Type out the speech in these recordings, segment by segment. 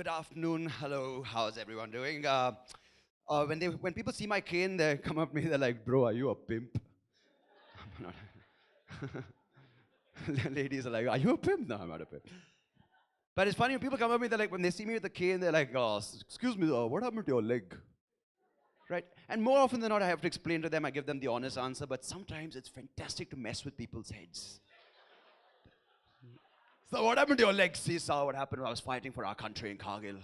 afternoon. Hello. How's everyone doing? When people see my cane, they come up to me. They're like, "Bro, are you a pimp?" I'm not. Ladies are like, "Are you a pimp?" No, I'm not a pimp. But it's funny when people come up to me. They're like, when they see me with the cane, they're like, "Oh, excuse me, what happened to your leg?" Right? And more often than not, I have to explain to them. I give them the honest answer. But sometimes it's fantastic to mess with people's heads. So what happened to your leg? See, saw what happened when I was fighting for our country in Kargil.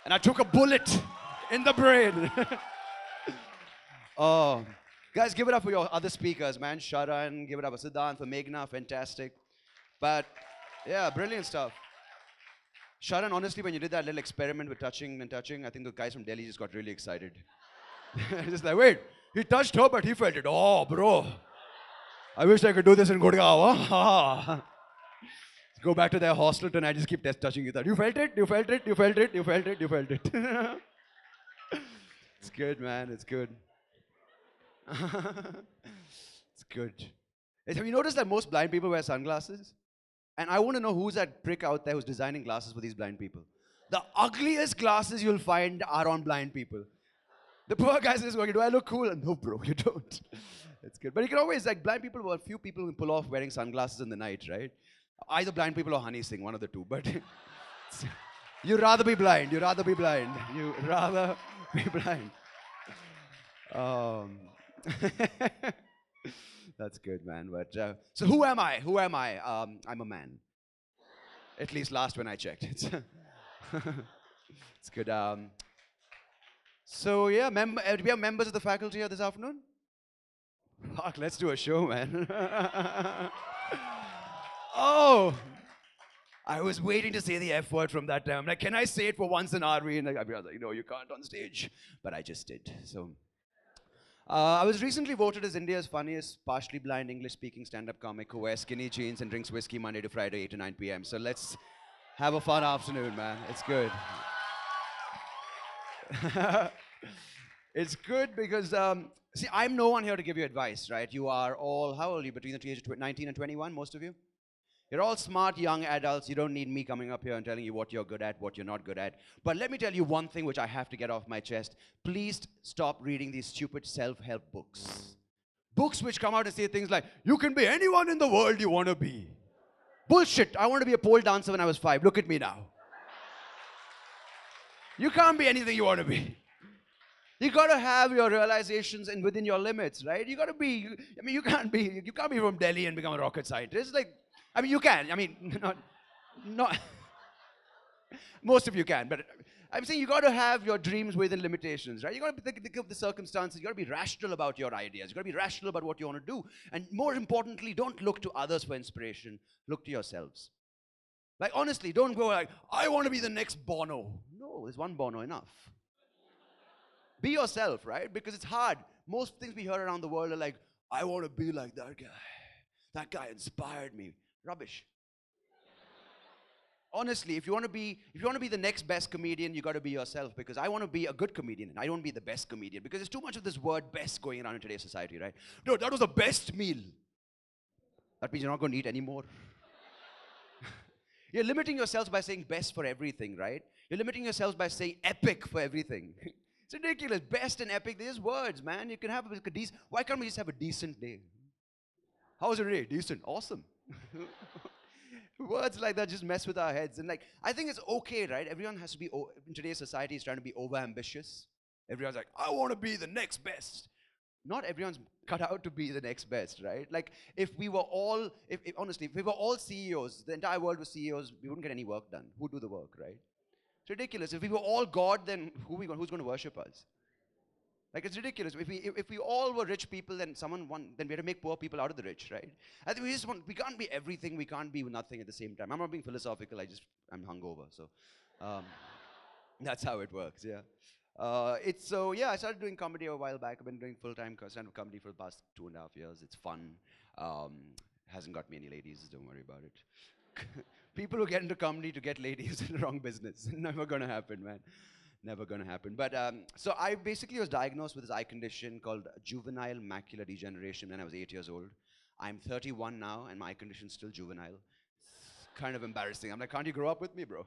And I took a bullet in the brain. Oh, guys, give it up for your other speakers, man. Sharan, give it up for Siddhant, for Meghna, fantastic. But yeah, brilliant stuff. Sharan, honestly, when you did that little experiment with touching and touching, I think the guys from Delhi just got really excited. Just like, wait, he touched her, but he felt it. Oh, bro. I wish I could do this in Gurgaon. Huh? Go back to their hostel tonight, just keep touching you. You felt it? You felt it? You felt it? You felt it? You felt it? It's good, man. It's good. It's good. Have you noticed that most blind people wear sunglasses? And I want to know who's that prick out there who's designing glasses for these blind people. The ugliest glasses you'll find are on blind people. The poor guys is going, do I look cool? No, bro, you don't. It's good. But you can always, like, blind people, well, few people can pull off wearing sunglasses in the night, right? Either blind people or Honey Singh, one of the two. But you'd rather be blind. You'd rather be blind. You'd rather be blind. Um, that's good, man. But so who am I? Who am I? I'm a man. At least last when I checked. It's good. So yeah, do we have members of the faculty here this afternoon? Fuck, let's do a show, man. Oh, I was waiting to say the F word from that time. Like, can I say it for once in RV? And I was like, no, you can't on stage. But I just did. So, I was recently voted as India's funniest, partially blind English-speaking stand-up comic who wears skinny jeans and drinks whiskey Monday to Friday, 8 to 9 p.m. So let's have a fun afternoon, man. It's good. It's good because, see, I'm no one here to give you advice, right? You are all, how old are you? Between the age of 19 and 21, most of you? You're all smart young adults. You don't need me coming up here and telling you what you're good at, what you're not good at. But let me tell you one thing which I have to get off my chest. Please stop reading these stupid self-help books. Books which come out and say things like, you can be anyone in the world you want to be. Bullshit. I wanted to be a pole dancer when I was 5. Look at me now. You can't be anything you want to be. You got to have your realizations and within your limits, right? You got to be, I mean, you can't be from Delhi and become a rocket scientist. Like, I mean, you can. I mean, not most of you can, but I'm saying you got to have your dreams within limitations, right? You got to think of the circumstances. You got to be rational about your ideas. You got to be rational about what you want to do. And more importantly, don't look to others for inspiration. Look to yourselves. Like, honestly, don't go like, I want to be the next Bono. No, there's one Bono enough. Be yourself, right? Because it's hard. Most things we hear around the world are like, I want to be like that guy. That guy inspired me. Rubbish. Honestly, if you want to be the next best comedian, you got to be yourself. Because I want to be a good comedian, and I don't want to be the best comedian. Because there's too much of this word "best" going around in today's society, right? No, that was the best meal. That means you're not going to eat anymore. You're limiting yourselves by saying best for everything, right? You're limiting yourselves by saying epic for everything. It's ridiculous. Best and epic, there's words, man. You can have a decent. Why can't we just have a decent day? How was your day? Decent. Awesome. Words like that just mess with our heads. And like, I think it's okay, right? Everyone has to be, in today's society, is trying to be over-ambitious. Everyone's like, I want to be the next best. Not everyone's cut out to be the next best, right? Like, if we were all, honestly, if we were all CEOs, the entire world was CEOs, we wouldn't get any work done. Who'd do the work, right? It's ridiculous. If we were all God, then who's going to worship us? Like, it's ridiculous. If we all were rich people, then then we had to make poor people out of the rich, right? I think we can't be everything, we can't be nothing at the same time. I'm not being philosophical, I'm hungover, so that's how it works, yeah. I started doing comedy a while back. I've been doing full-time stand-up comedy for the past 2.5 years. It's fun. Hasn't got me any ladies, don't worry about it. People who get into comedy to get ladies in the wrong business. Never gonna happen, man. Never gonna happen. But so I basically was diagnosed with this eye condition called juvenile macular degeneration when I was 8 years old. I'm 31 now, and my eye condition's still juvenile. It's kind of embarrassing. I'm like, can't you grow up with me, bro?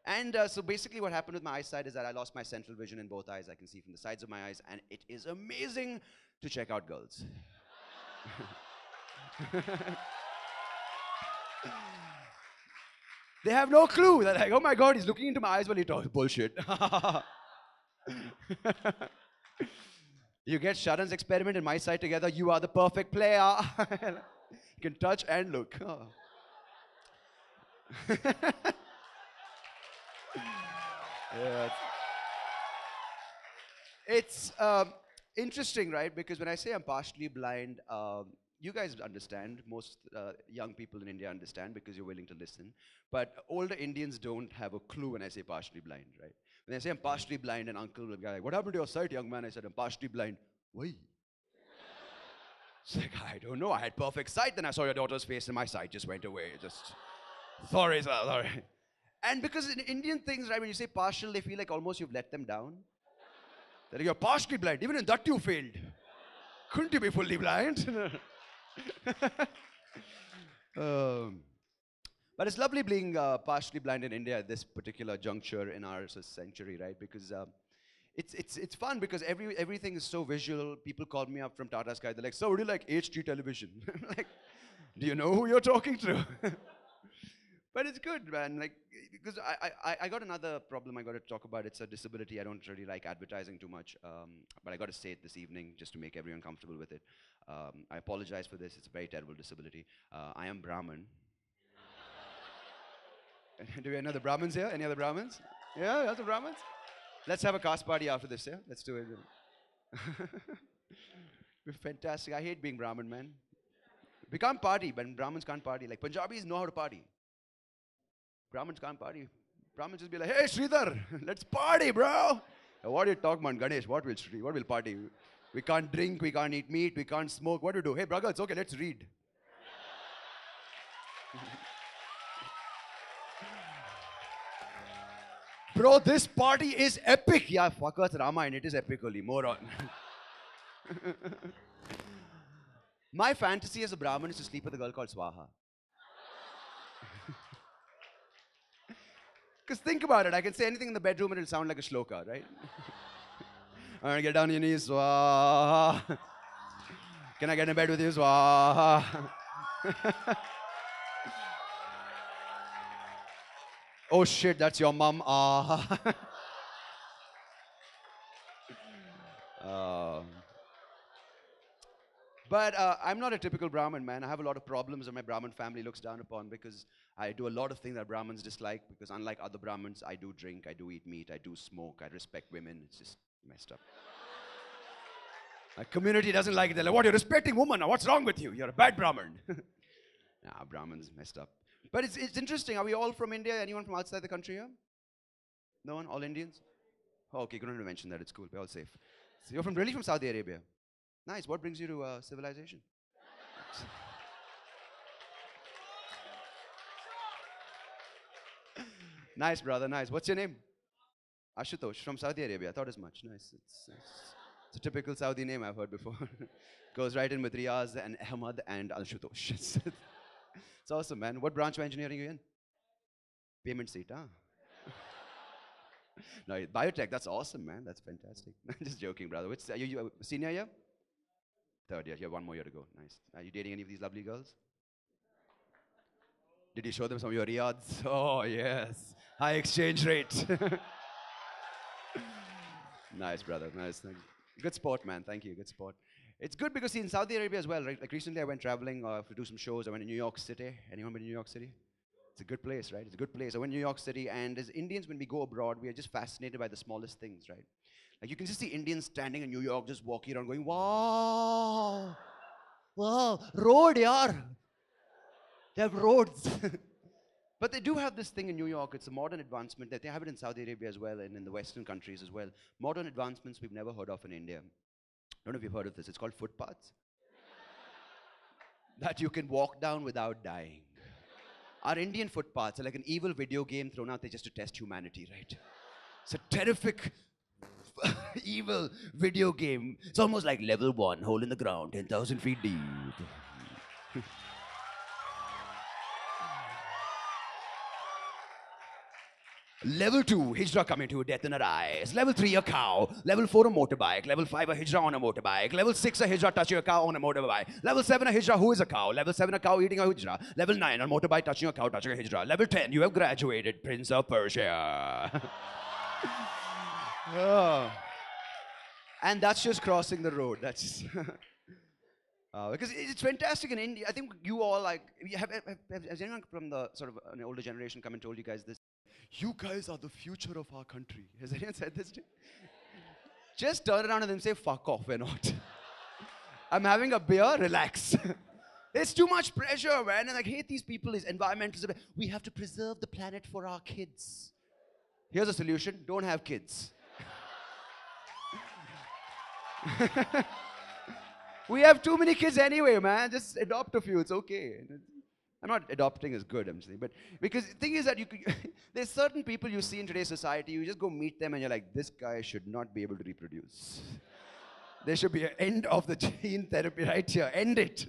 And so basically what happened with my eyesight is that I lost my central vision in both eyes. I can see from the sides of my eyes, and it is amazing to check out girls. They have no clue. They're like, oh my God, he's looking into my eyes while he talks. Bullshit. You get Sharan's experiment and my side together, you are the perfect player. You can touch and look. Oh. Yeah. It's interesting, right? Because when I say I'm partially blind, you guys understand. Most young people in India understand because you're willing to listen. But older Indians don't have a clue when I say partially blind, right? When I say I'm partially blind, an uncle will be like, what happened to your sight, young man? I said, I'm partially blind. Why? It's like, I don't know. I had perfect sight. Then I saw your daughter's face and my sight just went away. Just, sorry, sir, sorry. And because in Indian things, right, when you say partial, they feel like almost you've let them down. They're like, you're partially blind. Even in that you failed. Couldn't you be fully blind? um, but it's lovely being partially blind in India at this particular juncture in our century, right? Because it's fun because everything is so visual. People call me up from Tata Sky. They're like, so would you like HD television? Like, do you know who you're talking to? But it's good, man. Like, because I got another problem I got to talk about. It's a disability. I don't really like advertising too much, but I got to say it this evening just to make everyone comfortable with it. I apologize for this. It's a very terrible disability. I am Brahmin. Do we have other Brahmins here? Any other Brahmins? Yeah, other Brahmins? Let's have a cast party after this, yeah? Let's do it. We're fantastic. I hate being Brahmin, man. We can't party, but Brahmins can't party. Like, Punjabis know how to party. Brahmins can't party. Brahmins just be like, hey, Sridhar, let's party, bro. What are you talking about, Ganesh? What will party? We can't drink, we can't eat meat, we can't smoke. What do we do? Hey, brother, it's okay, let's read. Bro, this party is epic. Yeah, fuck us, Ramayana, it is epically, moron. My fantasy as a Brahmin is to sleep with a girl called Swaha. Because think about it, I can say anything in the bedroom and it'll sound like a shloka, right? I'm gonna get down on your knees, Swaha. Can I get in bed with you, Swaha? Oh shit, that's your mom. But I'm not a typical Brahmin, man. I have a lot of problems that my Brahmin family looks down upon because I do a lot of things that Brahmins dislike because unlike other Brahmins, I do drink, I do eat meat, I do smoke, I respect women. It's just messed up. My community doesn't like it. They're like, what, you're respecting women? Now, what's wrong with you? You're a bad Brahmin. Nah, Brahmins messed up. But it's interesting. Are we all from India? Anyone from outside the country here? No one? All Indians? Oh, okay, couldn't even mention that. It's cool. We're all safe. So you're really from Saudi Arabia? Nice. What brings you to civilization? Nice, brother. Nice. What's your name? Ashutosh from Saudi Arabia. I thought as much. Nice. It's a typical Saudi name I've heard before. Goes right in with Riyaz and Ahmad and Ashutosh. It's awesome, man. What branch of engineering are you in? Payment seat, huh? No, biotech. That's awesome, man. That's fantastic. Just joking, brother. Which are you senior year? Third year. You have 1 more year to go. Nice. Are you dating any of these lovely girls? Did you show them some of your riyads? Oh, yes. High exchange rate. Nice, brother. Nice. Good sport, man. Thank you. Good sport. It's good because see, in Saudi Arabia as well, right? Like recently I went traveling to do some shows. I went to New York City. Anyone been to New York City? It's a good place, right? It's a good place. I went to New York City, and as Indians, when we go abroad, we are just fascinated by the smallest things, right? Like you can just see Indians standing in New York, just walking around going, wow, wow, road, yaar. They have roads. But they do have this thing in New York. It's a modern advancement that they have it in Saudi Arabia as well and in the Western countries as well. Modern advancements we've never heard of in India. I don't know if you've heard of this. It's called footpaths. That you can walk down without dying. Our Indian footpaths are like an evil video game thrown out there just to test humanity, right? It's a terrific, evil video game. It's almost like level 1, hole in the ground, 10,000 feet deep. Level 2, hijra coming to death in her eyes. Level 3, a cow. Level 4, a motorbike. Level 5, a hijra on a motorbike. Level 6, a hijra touching a cow on a motorbike. Level 7, a hijra who is a cow. Level 7, a cow eating a hijra. Level 9, a motorbike touching a cow touching a hijra. Level 10, you have graduated, Prince of Persia. Oh. And that's just crossing the road. That's because it's fantastic in India. I think you all like, has anyone from the sort of an older generation come and told you guys this? You guys are the future of our country. Has anyone said this to you? Just turn around and then say, fuck off, we're not. I'm having a beer, relax. There's too much pressure, man. And I hate these people, these environmentalists. We have to preserve the planet for our kids. Here's a solution, don't have kids. We have too many kids anyway, man. Just adopt a few, it's okay. I'm not adopting is good, I'm saying, but because the thing is that there's certain people you see in today's society, you just go meet them and you're like, this guy should not be able to reproduce. There should be an end of the gene therapy right here, end it.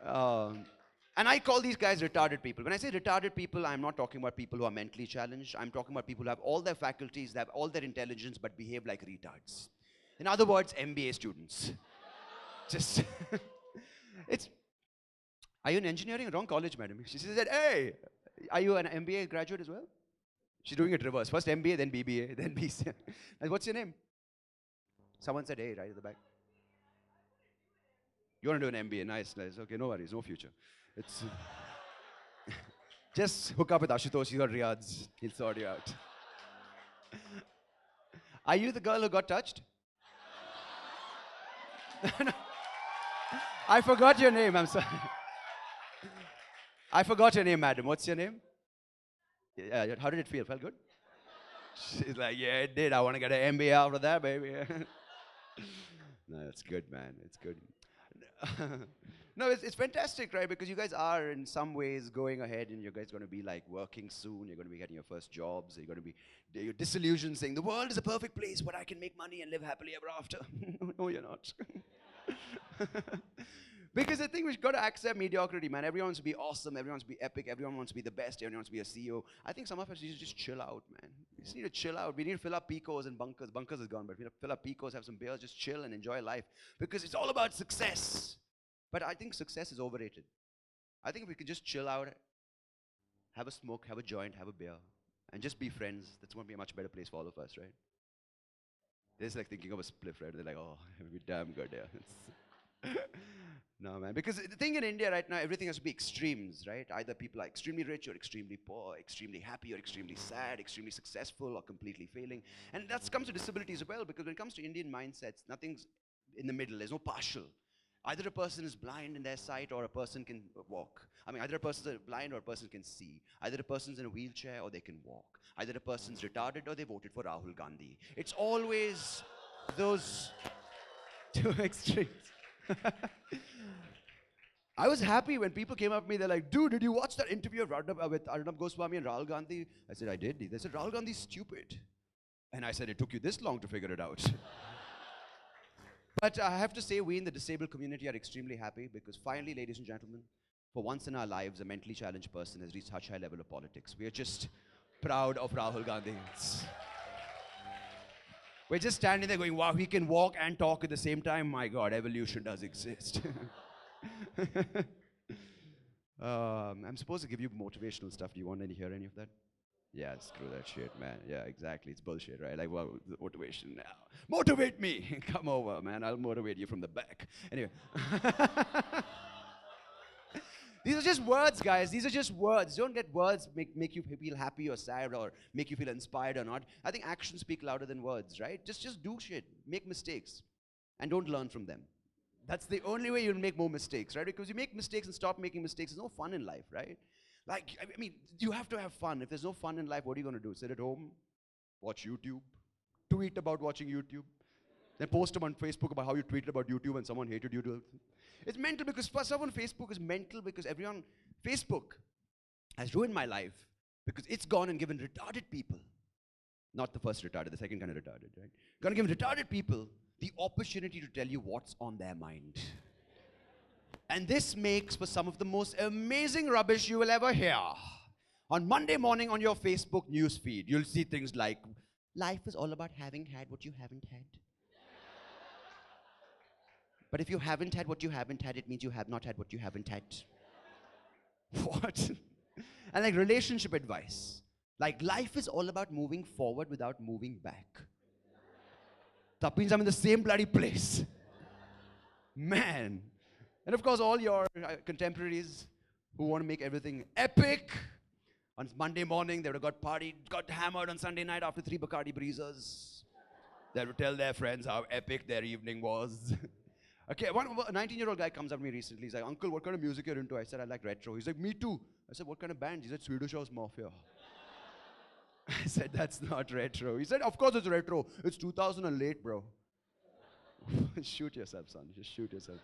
And I call these guys retarded people. When I say retarded people, I'm not talking about people who are mentally challenged. I'm talking about people who have all their faculties, they have all their intelligence, but behave like retards. In other words, MBA students. Just, are you in engineering? Wrong college, madam. She said, hey, are you an MBA graduate as well? She's doing it reverse. First MBA, then BBA, then BC. What's your name? Someone said, hey, right at the back. You want to do an MBA? Nice, nice. Okay, no worries, no future. It's just hook up with Ashutosh, he's got Riyadh's. He'll sort you out. Are you the girl who got touched? No. I forgot your name, I'm sorry. I forgot your name, madam. What's your name? Yeah, how did it feel? Felt good? She's like, yeah, it did. I want to get an MBA out of that, baby. No, it's good, man. It's good. No, it's fantastic, right? Because you guys are in some ways going ahead and you guys are going to be like working soon. You're going to be getting your first jobs. You're going to be you're disillusioned saying, the world is a perfect place where I can make money and live happily ever after. No, you're not. Because I think we've got to accept mediocrity, man. Everyone wants to be awesome. Everyone wants to be epic. Everyone wants to be the best. Everyone wants to be a CEO. I think some of us need to just chill out, man. We just need to chill out. We need to fill up picos and bunkers. Bunkers is gone, but we need to fill up picos, have some beers, just chill and enjoy life. Because it's all about success. But I think success is overrated. I think if we could just chill out, have a smoke, have a joint, have a beer, and just be friends, that's going to be a much better place for all of us, right? They're just like thinking of a spliff, right? They're like, oh, it would be damn good, yeah. No, man. Because the thing in India right now, everything has to be extremes, right? Either people are extremely rich or extremely poor, extremely happy or extremely sad, extremely successful or completely failing. And that comes to disability as well, because when it comes to Indian mindsets, nothing's in the middle. There's no partial. Either a person is blind in their sight or a person can walk. I mean, either a person is blind or a person can see. Either a person's in a wheelchair or they can walk. Either a person's retarded or they voted for Rahul Gandhi. It's always those two extremes. I was happy when people came up to me, they're like, dude, did you watch that interview with Arnab Goswami and Rahul Gandhi? I said, I did. They said, Rahul Gandhi's stupid. And I said, it took you this long to figure it out. But I have to say, we in the disabled community are extremely happy because finally, ladies and gentlemen, for once in our lives, a mentally challenged person has reached such high level of politics. We are just proud of Rahul Gandhi. We're just standing there going, wow, he can walk and talk at the same time. My God, evolution does exist. I'm supposed to give you motivational stuff. Do you want to hear any of that? Yeah, screw that shit, man. Yeah, exactly. It's bullshit, right? Like, well, motivation now. Motivate me. Come over, man. I'll motivate you from the back. Anyway. These are just words, guys. These are just words. Don't let words make you feel happy or sad or make you feel inspired or not. I think actions speak louder than words, right? Just do shit. Make mistakes. And don't learn from them. That's the only way you'll make more mistakes, right? Because you make mistakes and stop making mistakes. There's no fun in life, right? Like, I mean, you have to have fun. If there's no fun in life, what are you going to do? Sit at home, watch YouTube, tweet about watching YouTube, then post them on Facebook about how you tweeted about YouTube and someone hated you. It's mental because for someone, Facebook is mental because Facebook has ruined my life because it's gone and given retarded people, not the first retarded, the second kind of retarded, right? Gonna give retarded people the opportunity to tell you what's on their mind. And this makes for some of the most amazing rubbish you will ever hear. On Monday morning on your Facebook news feed, you'll see things like, life is all about having had what you haven't had. But if you haven't had what you haven't had, it means you have not had what you haven't had. What? And like relationship advice. Like life is all about moving forward without moving back. That means I'm in the same bloody place. Man. And of course, all your contemporaries who want to make everything epic. On Monday morning, they would have got partied, got hammered on Sunday night after 3 Bacardi breezers. They would tell their friends how epic their evening was. Okay, a 19-year-old guy comes up to me recently. He's like, uncle, what kind of music you're into? I said, I like retro. He's like, me too. I said, what kind of band? He said, Swedish House Mafia. I said, that's not retro. He said, of course it's retro. It's 2008, bro. Shoot yourself, son. Just shoot yourself.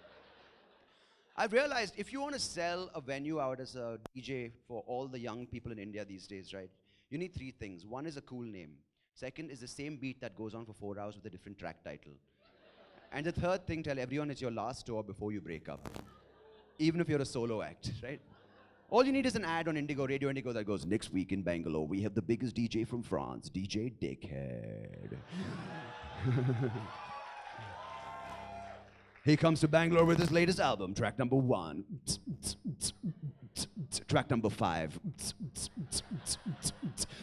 I've realized if you want to sell a venue out as a DJ for all the young people in India these days, right? You need 3 things. One is a cool name. Second is the same beat that goes on for 4 hours with a different track title. And the third thing, tell everyone it's your last tour before you break up. Even if you're a solo act, right? All you need is an ad on Indigo, Radio Indigo that goes, next week in Bangalore, we have the biggest DJ from France, DJ Dickhead. He comes to Bangalore with his latest album, track number 1. Track number 5.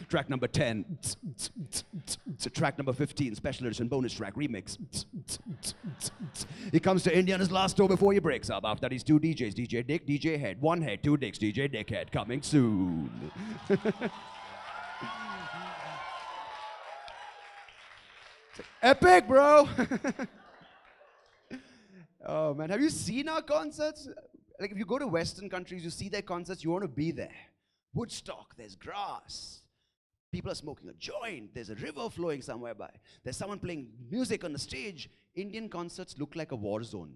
Track number 10. Track number 15, special edition, bonus track, remix. He comes to India on his last tour before he breaks up. After that, he's 2 DJs, DJ Dick, DJ Head. 1 head, 2 dicks, DJ Dickhead. Coming soon. Epic, bro. Oh, man. Have you seen our concerts? Like, if you go to Western countries, you see their concerts, you want to be there. Woodstock, there's grass. People are smoking a joint. There's a river flowing somewhere by. There's someone playing music on the stage. Indian concerts look like a war zone.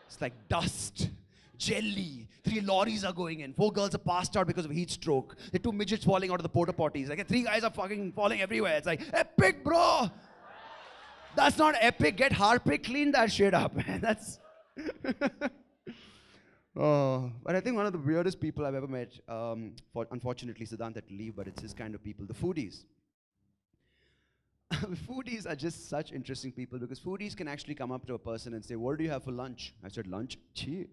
It's like dust, jelly. 3 lorries are going in. 4 girls are passed out because of heat stroke. There are 2 midgets falling out of the porta potties. Like 3 guys are fucking falling everywhere. It's like, epic, bro. That's not epic. Get Harpic, clean that shit up, man. That's... Oh, but I think one of the weirdest people I've ever met, unfortunately Siddhant had to leave, but it's his kind of people, the foodies. Foodies are just such interesting people because foodies can actually come up to a person and say, what do you have for lunch? I said, lunch? Chee.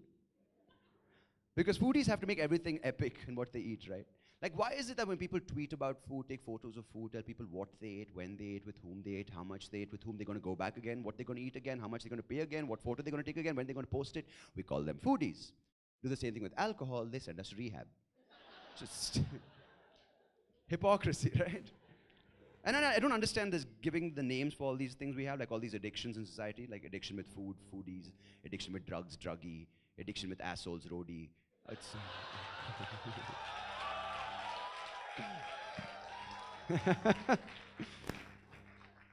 Because foodies have to make everything epic in what they eat, right? Like, why is it that when people tweet about food, take photos of food, tell people what they ate, when they ate, with whom they ate, how much they ate, with whom they're going to go back again, what they're going to eat again, how much they're going to pay again, what photo they're going to take again, when they're going to post it, we call them foodies. Do the same thing with alcohol, they send us to rehab. Just hypocrisy, right? And I don't understand this giving the names for all these things we have, like all these addictions in society, like addiction with food, foodies, addiction with drugs, druggie, addiction with assholes, roadie. It's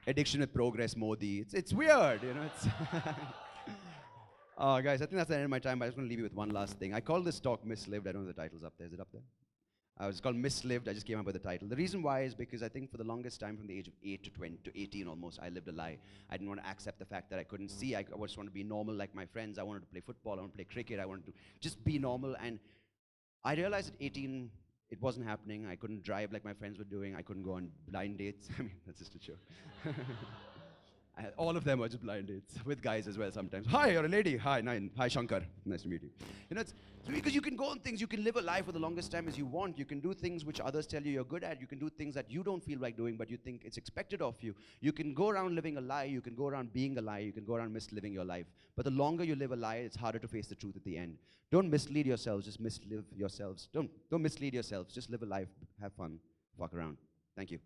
addiction with progress, Modi. It's weird, you know. It's guys, I think that's the end of my time, but I just want to leave you with one last thing. I call this talk Mislived. I don't know if the title's up there. Is it up there? It's called Mislived. I just came up with the title. The reason why is because I think for the longest time, from the age of 8 to 20 to 18 almost, I lived a lie. I didn't want to accept the fact that I couldn't see. I just wanted to be normal like my friends. I wanted to play football. I wanted to play cricket. I wanted to just be normal. And I realized at 18, it wasn't happening. I couldn't drive like my friends were doing. I couldn't go on blind dates. I mean, that's just a joke. All of them are just blind dates, with guys as well sometimes. Hi, you're a lady. Hi, hi, Shankar. Nice to meet you. You know, it's because you can go on things, you can live a life for the longest time as you want. You can do things which others tell you you're good at. You can do things that you don't feel like doing, but you think it's expected of you. You can go around living a lie. You can go around being a lie. You can go around misliving your life. But the longer you live a lie, it's harder to face the truth at the end. Don't mislead yourselves. Just mislive yourselves. Don't mislead yourselves. Just live a life. Have fun. Walk around. Thank you.